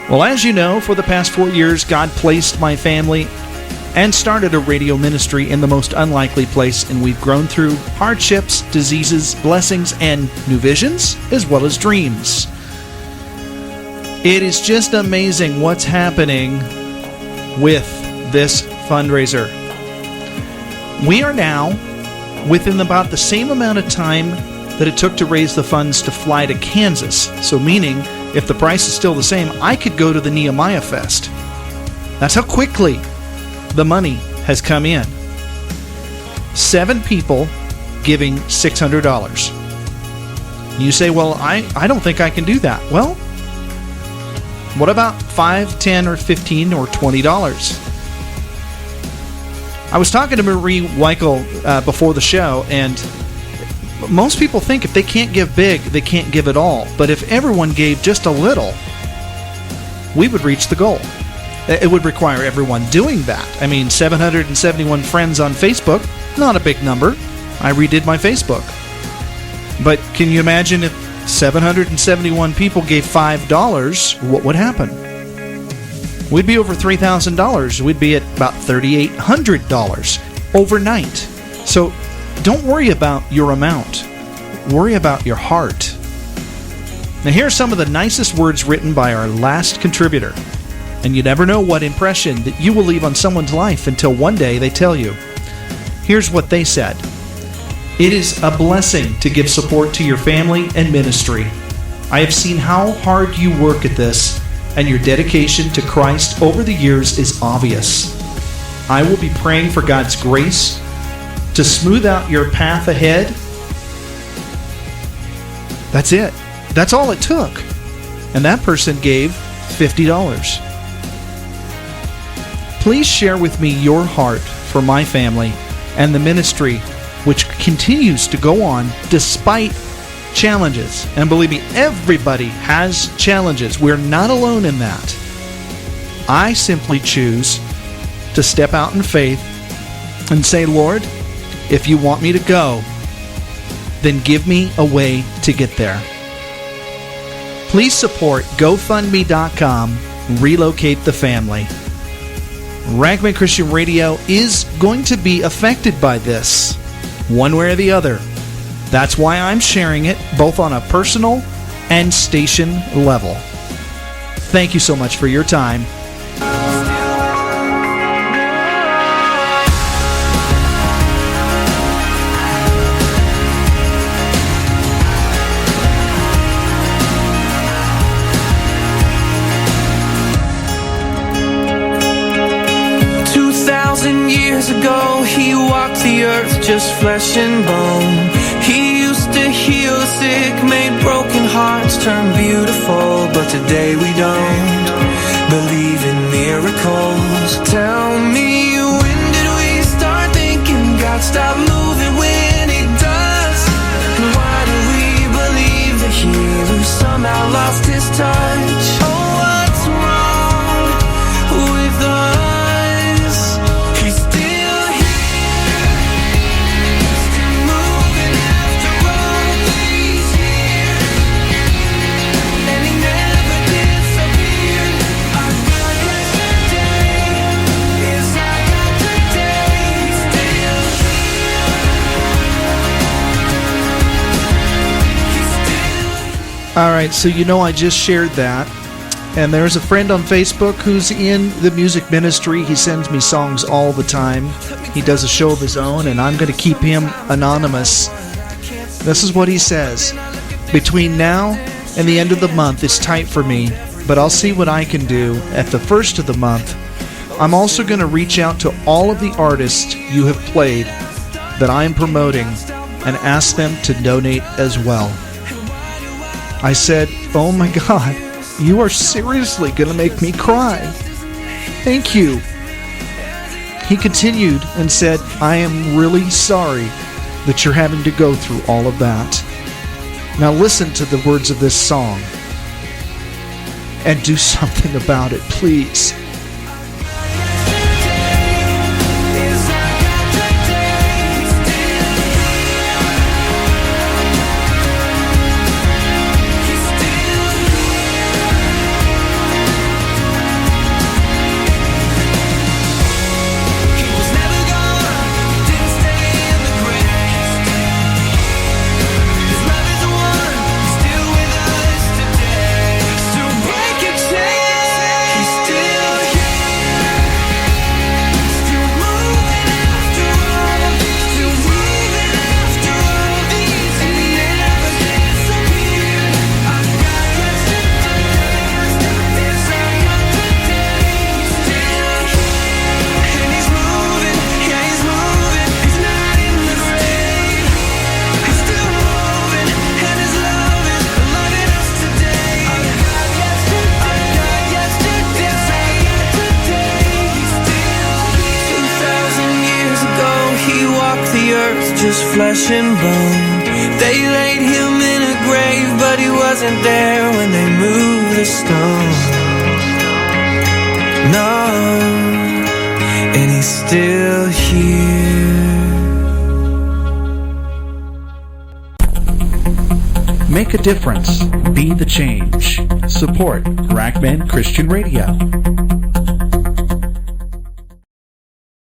Well, as you know, for the past 4 years, God placed my family and started a radio ministry in the most unlikely place, and we've grown through hardships, diseases, blessings, and new visions, as well as dreams. It is just amazing what's happening with this fundraiser. We are now within about the same amount of time that it took to raise the funds to fly to Kansas. So meaning, if the price is still the same, I could go to the Nehemiah Fest. That's how quickly the money has come in. 7 people giving $600. You say, well, I don't think I can do that. Well, what about $5, $10, or $15, or $20? I was talking to Marie Weichel before the show, and most people think if they can't give big, they can't give at all. But if everyone gave just a little, we would reach the goal. It would require everyone doing that. I mean, 771 friends on Facebook, not a big number. I redid my Facebook. But can you imagine if 771 people gave $5, what would happen? We'd be over $3,000. We'd be at about $3,800 overnight. So don't worry about your amount. Worry about your heart. Now, here are some of the nicest words written by our last contributor. And you never know what impression that you will leave on someone's life until one day they tell you. Here's what they said. It is a blessing to give support to your family and ministry. I have seen how hard you work at this, and your dedication to Christ over the years is obvious. I will be praying for God's grace to smooth out your path ahead. That's it. That's all it took. And that person gave $50. Please share with me your heart for my family and the ministry, which continues to go on despite challenges. And believe me, everybody has challenges. We're not alone in that. I simply choose to step out in faith and say, Lord, if you want me to go, then give me a way to get there. Please support GoFundMe.com, Relocate the Family. Ragman Christian Radio is going to be affected by this, one way or the other. That's why I'm sharing it, both on a personal and station level. Thank you so much for your time. 2,000 years ago, he walked the earth just flesh and bone. He used to heal the sick, made broken hearts turn beautiful. But today we don't believe in miracles. Tell me, when did we start thinking God stopped moving when he does? And why do we believe the healer somehow lost his touch? Oh, what's wrong with us? He's still here, still moving after all these years, and he never disappeared. I got yesterday, yes I got today. He's still here. He's still. All right, so you know I just shared that. And there's a friend on Facebook who's in the music ministry. He sends me songs all the time. He does a show of his own, and I'm going to keep him anonymous. This is what he says. Between now and the end of the month, it's tight for me, but I'll see what I can do at the first of the month. I'm also going to reach out to all of the artists you have played that I'm promoting and ask them to donate as well. I said, oh my God, you are seriously going to make me cry. Thank you. He continued and said, I am really sorry that you're having to go through all of that. Now listen to the words of this song and do something about it, please. just flesh and bone. They laid him in a grave, but he wasn't there when they moved the stone. No, and he's still here. Make a difference. Be the change. Support Rackman Christian Radio.